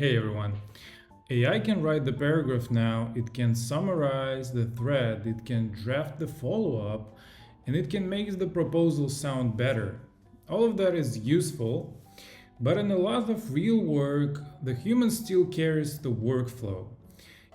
Hey everyone. AI can write the paragraph now, it can summarize the thread, it can draft the follow up, and it can make the proposal sound better. All of that is useful, but in a lot of real work, the human still carries the workflow.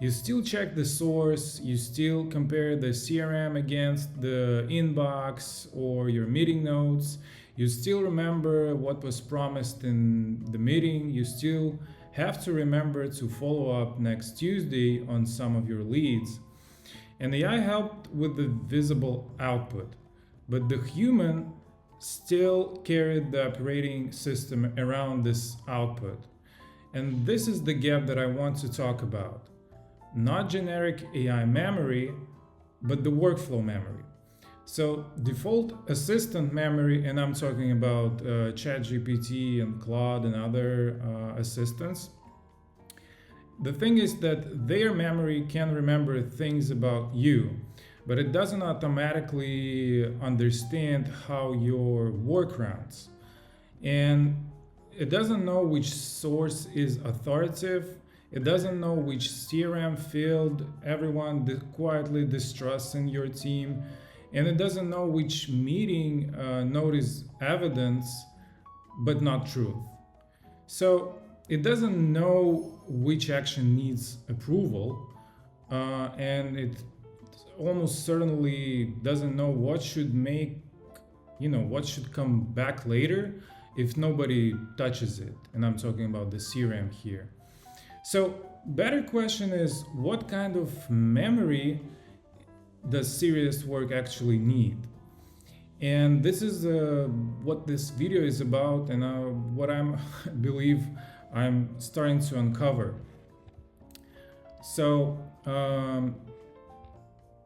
You still check the source, you still compare the CRM against the inbox or your meeting notes, you still remember what was promised in the meeting, you still have to remember to follow up next Tuesday on some of your leads. And AI helped with the visible output, but the human still carried the operating system around this output. And this is the gap that I want to talk about. Not generic AI memory, but the workflow memory. So default assistant memory, and I'm talking about ChatGPT and Claude and other assistants. The thing is that their memory can remember things about you, but it doesn't automatically understand how your work runs. And it doesn't know which source is authoritative. It doesn't know which CRM field everyone quietly distrusts in your team. And it doesn't know which meeting note is evidence but not truth. So it doesn't know which action needs approval, and it almost certainly doesn't know what should come back later if nobody touches it. And I'm talking about the CRM here. So, better question is, what kind of memory does serious work actually need? And this is what this video is about, and what I'm believe I'm starting to uncover. So,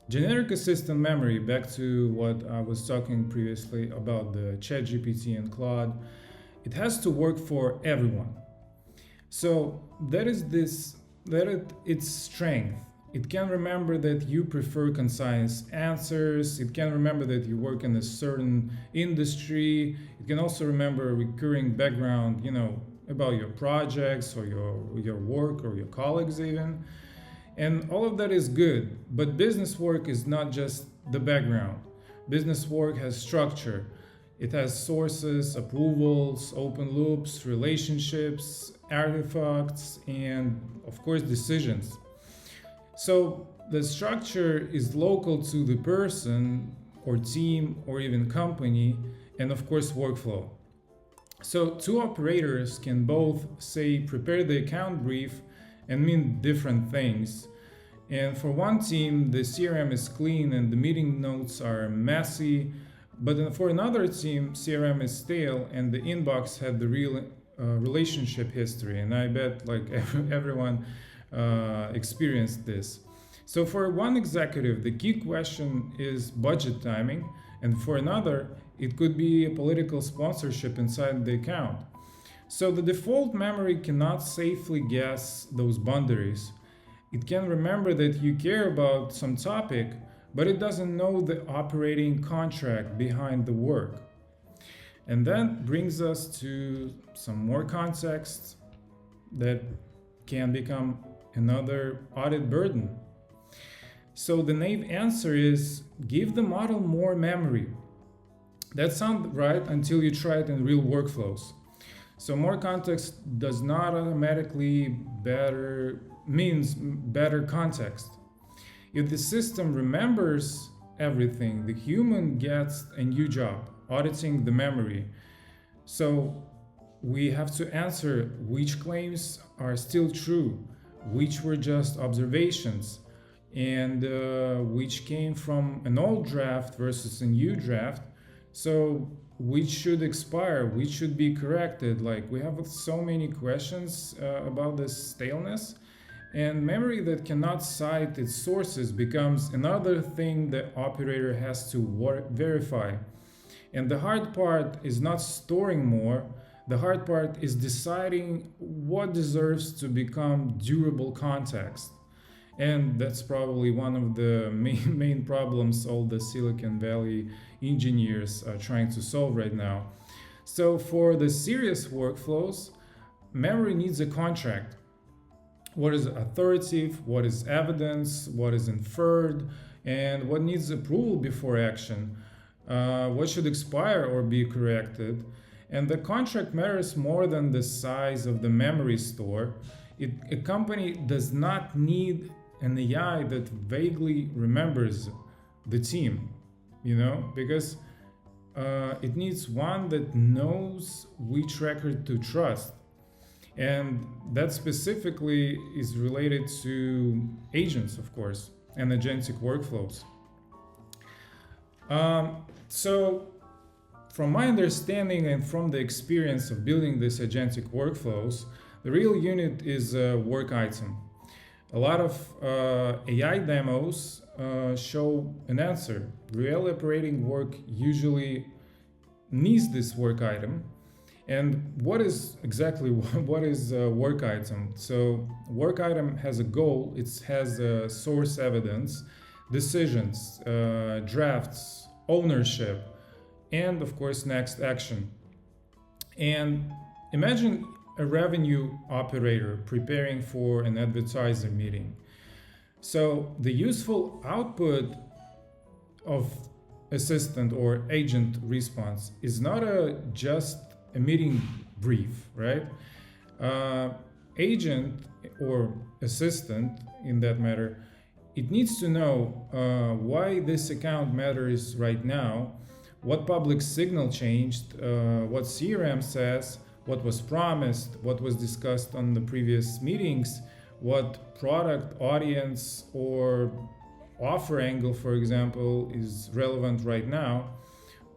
generic assistant memory, back to what I was talking previously about the ChatGPT and Claude, it has to work for everyone. So its strength. It can remember that you prefer concise answers. It can remember that you work in a certain industry. It can also remember a recurring background, about your projects or your work or your colleagues even. And all of that is good, but business work is not just the background. Business work has structure. It has sources, approvals, open loops, relationships, artifacts, and of course decisions. So the structure is local to the person or team or even company, and of course workflow. So two operators can both say prepare the account brief and mean different things. And for one team, the CRM is clean and the meeting notes are messy. But then for another team, CRM is stale and the inbox had the real relationship history. And I bet everyone experienced this. So for one executive, the key question is budget timing. And for another, it could be a political sponsorship inside the account. So the default memory cannot safely guess those boundaries. It can remember that you care about some topic, but it doesn't know the operating contract behind the work. And that brings us to some more context that can become another audit burden. So the naive answer is give the model more memory. That sounds right until you try it in real workflows. So more context does not automatically means better context. If the system remembers everything, the human gets a new job, auditing the memory. So we have to answer which claims are still true, which were just observations, and which came from an old draft versus a new draft. So which should expire, which should be corrected. Like we have so many questions about this staleness. And memory that cannot cite its sources becomes another thing the operator has to verify. And the hard part is not storing more, the hard part is deciding what deserves to become durable context. And that's probably one of the main problems all the Silicon Valley engineers are trying to solve right now. So for the serious workflows, memory needs a contract. what is authoritative, what is evidence, what is inferred, and what needs approval before action, what should expire or be corrected. And the contract matters more than the size of the memory store. A company does not need an AI that vaguely remembers the team, because it needs one that knows which record to trust. And that specifically is related to agents, of course, and agentic workflows. So, from my understanding and from the experience of building these agentic workflows, the real unit is a work item. A lot of AI demos show an answer. Real operating work usually needs this work item. And what is exactly what is a work item? So work item has a goal. It has source evidence, decisions, drafts, ownership, and of course next action. And imagine a revenue operator preparing for an advertiser meeting. So the useful output of assistant or agent response is not just a meeting brief, right? Agent or assistant, in that matter, it needs to know why this account matters right now, what public signal changed, what CRM says, what was promised, what was discussed on the previous meetings, what product, audience, or offer angle, for example, is relevant right now,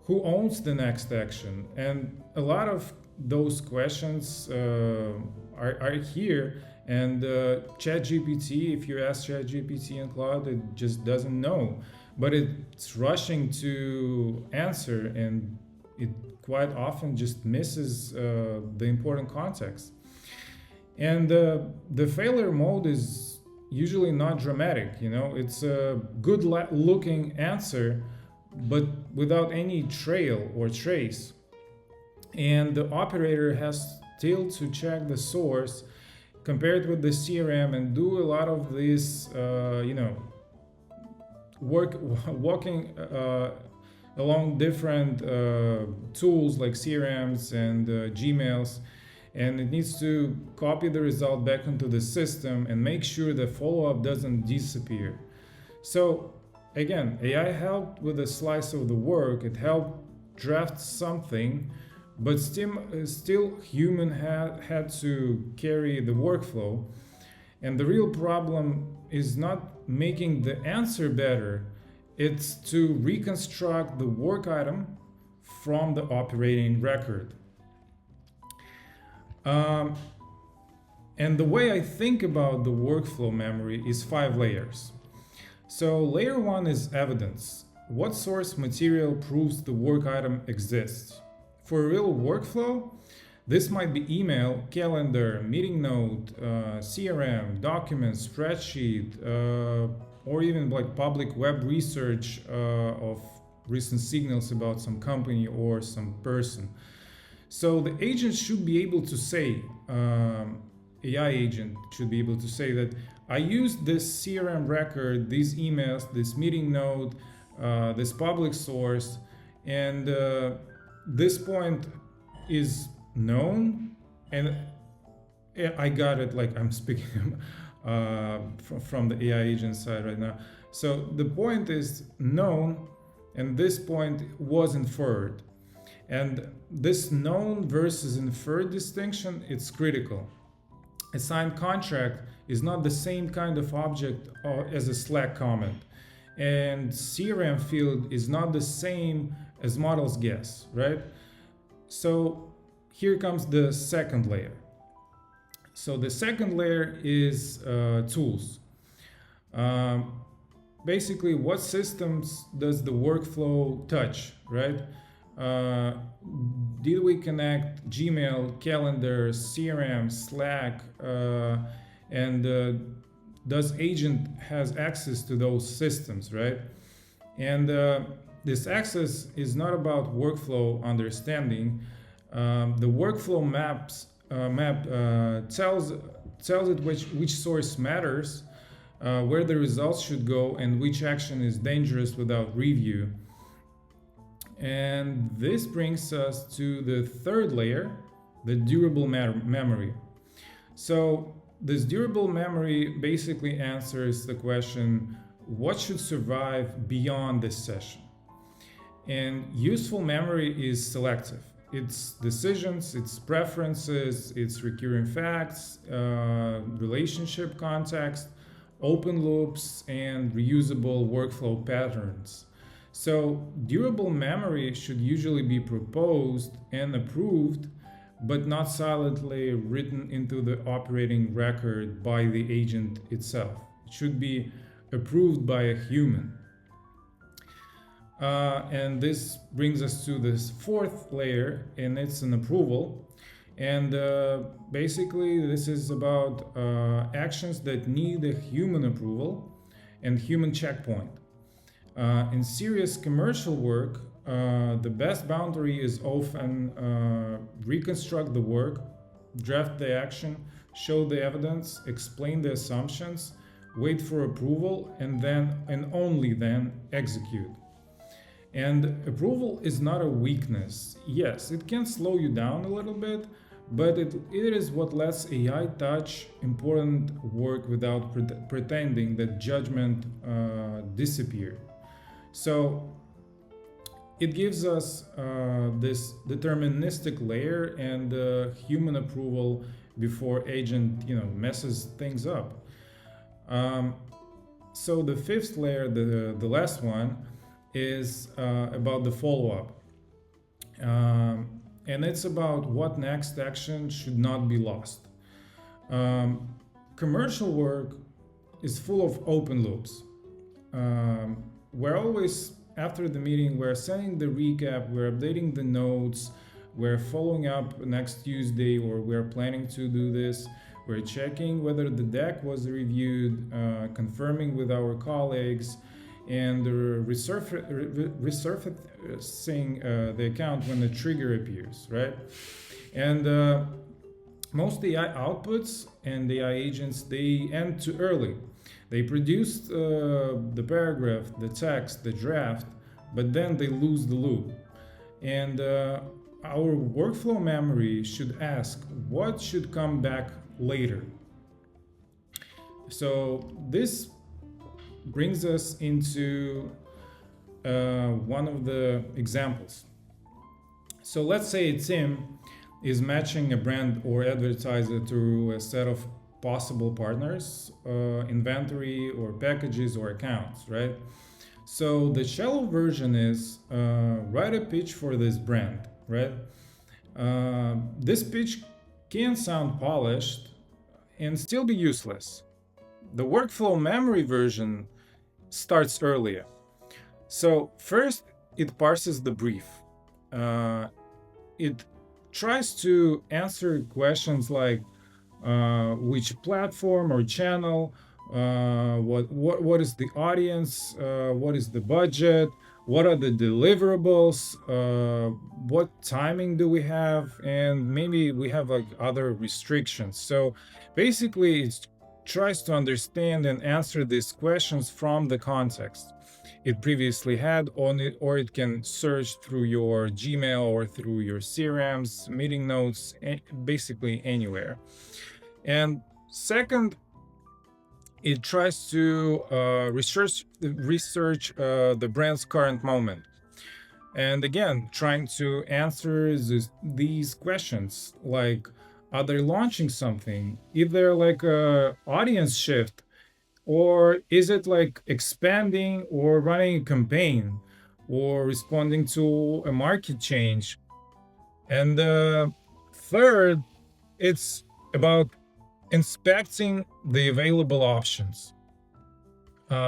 who owns the next action. And a lot of those questions are here. And ChatGPT, if you ask ChatGPT and Claude, it just doesn't know. But it's rushing to answer, and it quite often just misses the important context. And the failure mode is usually not dramatic, it's a good looking answer, but without any trail or trace. And the operator has still to check the source, compare it with the CRM, and do a lot of this, walking along different tools like CRMs and Gmails, and it needs to copy the result back into the system and make sure the follow-up doesn't disappear. So again, AI helped with a slice of the work. It helped draft something, but still human had to carry the workflow. And the real problem is not making the answer better, it's to reconstruct the work item from the operating record. And the way I think about the workflow memory is 5 layers. So layer 1 is evidence. What source material proves the work item exists? For a real workflow, this might be email, calendar, meeting note, CRM, document, spreadsheet, or even like public web research of recent signals about some company or some person. So the agent should be able to say, AI agent should be able to say that I used this CRM record, these emails, this meeting note, this public source, and this point is known, and I got it, like I'm speaking from the AI agent side right now. So the point is known, and this point was inferred. And this known versus inferred distinction, it's critical. A signed contract is not the same kind of object as a Slack comment. And CRM field is not the same as model's guess, right? So here comes the second layer. So the second layer is tools. Basically, what systems does the workflow touch, right? Did we connect Gmail, calendar, CRM, Slack, and does agent has access to those systems, right? And this access is not about workflow understanding. The workflow map tells it which source matters, where the results should go, and which action is dangerous without review. And this brings us to the third layer, the durable memory. So this durable memory basically answers the question, what should survive beyond this session? And useful memory is selective. It's decisions, it's preferences, it's recurring facts, relationship context, open loops, and reusable workflow patterns. So durable memory should usually be proposed and approved, but not silently written into the operating record by the agent itself. It should be approved by a human. And this brings us to this fourth layer, and it's an approval. And basically, this is about actions that need a human approval and human checkpoint. In serious commercial work, the best boundary is often reconstruct the work, draft the action, show the evidence, explain the assumptions, wait for approval, and then and only then execute. And approval is not a weakness. Yes, it can slow you down a little bit, but it is what lets AI touch important work without pretending that judgment disappeared. So it gives us this deterministic layer and human approval before agent messes things up. So the fifth layer, the last one, is about the follow-up. And it's about what next action should not be lost. Commercial work is full of open loops. We're always, after the meeting, we're sending the recap, we're updating the notes, we're following up next Tuesday, or we're planning to do this. We're checking whether the deck was reviewed, confirming with our colleagues, and resurfacing the account when the trigger appears, right? And most AI outputs and AI agents, they end too early. They produce the paragraph, the text, the draft, but then they lose the loop. And our workflow memory should ask, what should come back later? So this brings us into one of the examples. So let's say Tim is matching a brand or advertiser to a set of possible partners, inventory or packages or accounts, right? So the shallow version is write a pitch for this brand, right? This pitch can sound polished and still be useless. The workflow memory version starts earlier. So first, it parses the brief. It tries to answer questions like which platform or channel, what is the audience, what is the budget, what are the deliverables, what timing do we have, and maybe we have like other restrictions. So basically, it tries to understand and answer these questions from the context it previously had on it, or it can search through your Gmail or through your CRMs, meeting notes, basically anywhere. And second, it tries to research the brand's current moment. And again, trying to answer these questions like, are they launching something? Is there like a audience shift? Or is it like expanding or running a campaign or responding to a market change? And third, it's about inspecting the available options.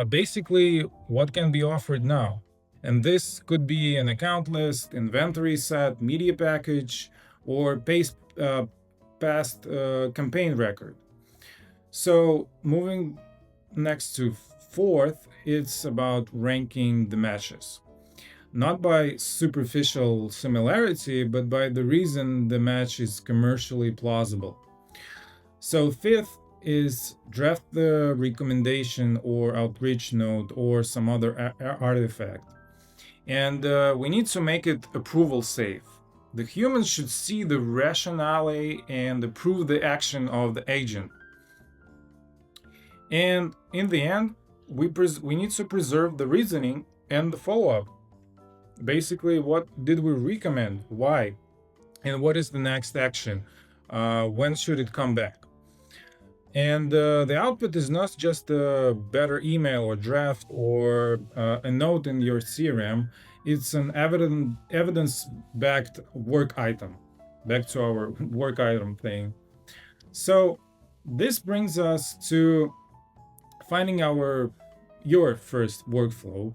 Basically, what can be offered now. And this could be an account list, inventory set, media package, or past campaign record. So moving next to fourth, it's about ranking the matches. Not by superficial similarity, but by the reason the match is commercially plausible. So fifth is draft the recommendation or outreach note or some other artifact. And we need to make it approval safe. The humans should see the rationale and approve the action of the agent. And in the end, we need to preserve the reasoning and the follow-up. Basically, what did we recommend? Why? And what is the next action? When should it come back? And the output is not just a better email or draft or a note in your CRM. It's an evidence-backed work item. Back to our work item thing. So this brings us to finding your first workflow.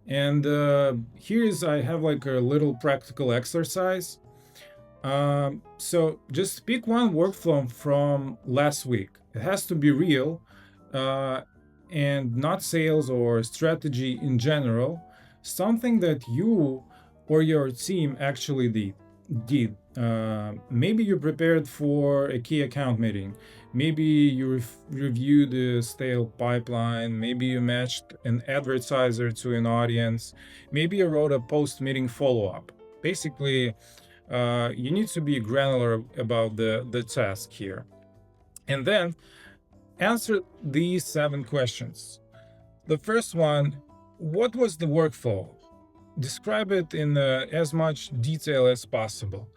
And I have like a little practical exercise. So just pick one workflow from last week. It has to be real and not sales or strategy in general. Something that you or your team actually did. Maybe you prepared for a key account meeting. Maybe you reviewed the stale pipeline. Maybe you matched an advertiser to an audience. Maybe you wrote a post-meeting follow-up. Basically, you need to be granular about the task here. And then answer these 7 questions. The first one, what was the workflow? Describe it in as much detail as possible.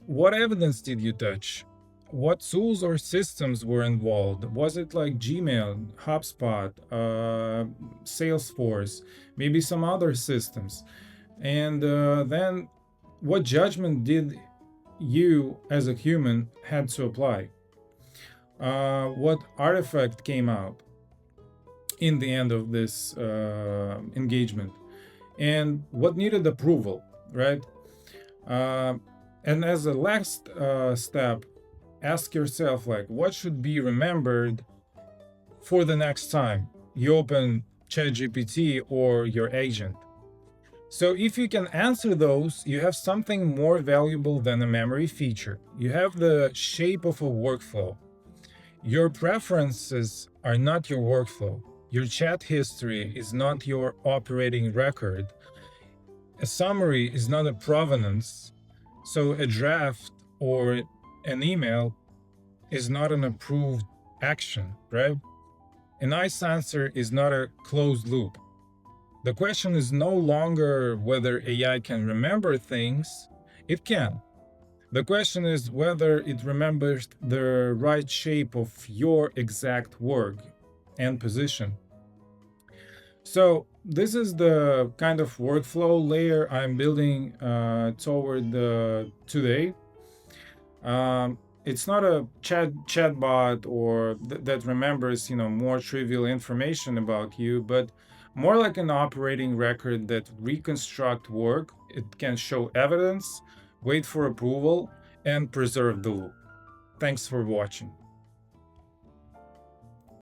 What evidence did you touch? What tools or systems were involved? Was it like Gmail, HubSpot, Salesforce, maybe some other systems? And then what judgment did you as a human had to apply? What artifact came out in the end of this engagement? And what needed approval, right? And as a last step, ask yourself, like, what should be remembered for the next time you open ChatGPT or your agent? So if you can answer those, you have something more valuable than a memory feature. You have the shape of a workflow. Your preferences are not your workflow. Your chat history is not your operating record. A summary is not a provenance. So a draft or an email is not an approved action, right? A nice answer is not a closed loop. The question is no longer whether AI can remember things. It can. The question is whether it remembers the right shape of your exact work and position. So this is the kind of workflow layer I'm building toward today. It's not a chatbot or that remembers, more trivial information about you, but more like an operating record that reconstruct work. It can show evidence, wait for approval, and preserve the loop. Thanks for watching.